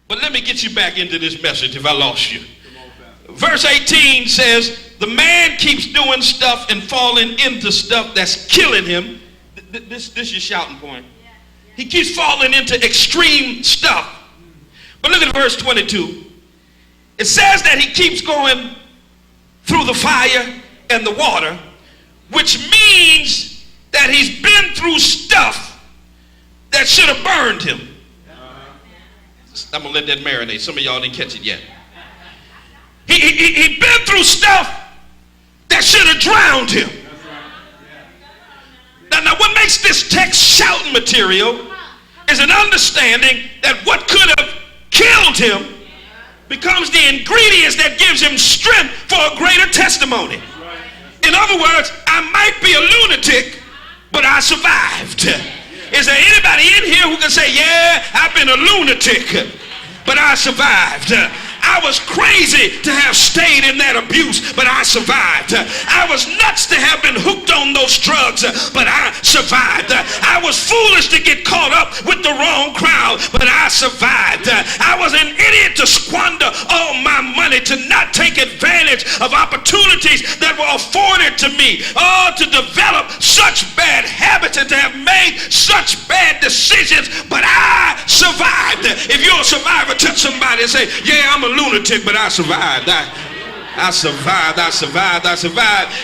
But let me get you back into this message if I lost you. Verse 18 says, the man keeps doing stuff and falling into stuff that's killing him. This is your shouting point. He keeps falling into extreme stuff. But look at verse 22. It says that he keeps going through the fire and the water, which means that he's been through stuff that should have burned him. I'm going to let that marinate. Some of y'all didn't catch it yet. He'd been through stuff that should have drowned him. Now what makes this text shouting material is an understanding that what could have killed him becomes the ingredients that gives him strength for a greater testimony. In other words, I might be a lunatic, but I survived. Is there anybody in here who can say, yeah, I've been a lunatic, but I survived? I was crazy to have stayed in that abuse, but I survived. I was nuts to have been hooked on those drugs, but I survived. I was foolish to get caught up with the wrong crowd, but I survived. I was an idiot to squander all my money, to not take advantage of opportunities that were afforded to me, to develop such bad habits and to have made such bad decisions, but I survived. If you're a survivor, touch somebody and say, yeah, I'm a lunatic, but I survived. I survived.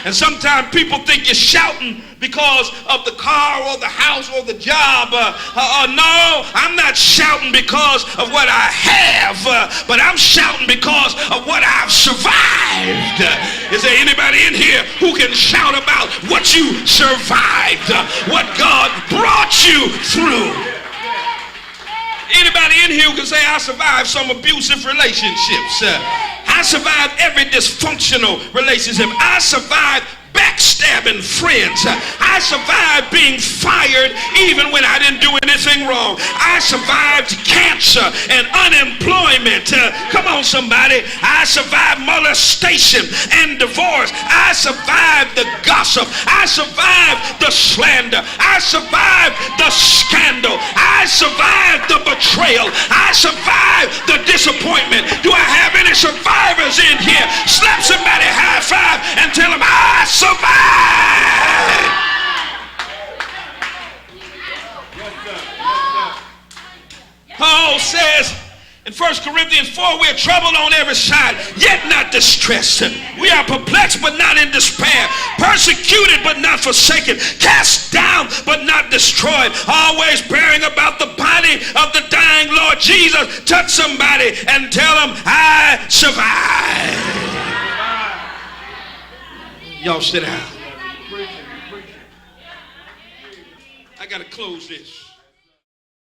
And sometimes people think you're shouting because of the car or the house or the job. No, I'm not shouting because of what I have, but I'm shouting because of what I've survived. Is there anybody in here who can shout about what you survived, what God brought you through? Anybody in here who can say, I survived some abusive relationships. I survived every dysfunctional relationship. I survived backstabbing friends. I survived being fired even when I didn't do anything wrong. I survived cancer and unemployment. Come on, somebody. I survived molestation and divorce. I survived the gossip. I survived the slander. I survived the scandal. I survived the betrayal. I survived the disappointment. Do I have any survivors in here? Slap somebody high five and tell them, I survived. Paul says in 1 Corinthians 4, we are troubled on every side, yet not distressed. We are perplexed, but not in despair. Persecuted, but not forsaken. Cast down, but not destroyed. Always bearing about the body of the dying Lord Jesus. Touch somebody and tell them, I survived. Y'all sit down. I got to close this.